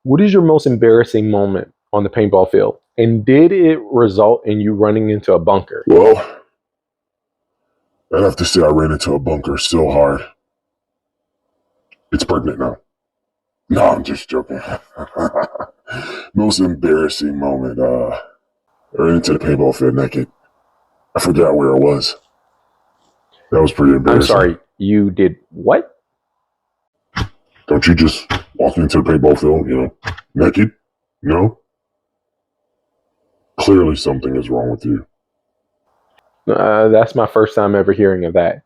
What is your most embarrassing moment on the paintball field? And did it result in you running into a bunker? Well, I'd have to say I ran into a bunker so hard. It's pregnant now. No, I'm just joking. Most embarrassing moment. I ran into the paintball field naked. I forgot where it was. That was pretty I'm embarrassing. sorry, you did what? Don't you just walk into the paintball field, naked? No? Clearly something is wrong with you. That's my first time ever hearing of that.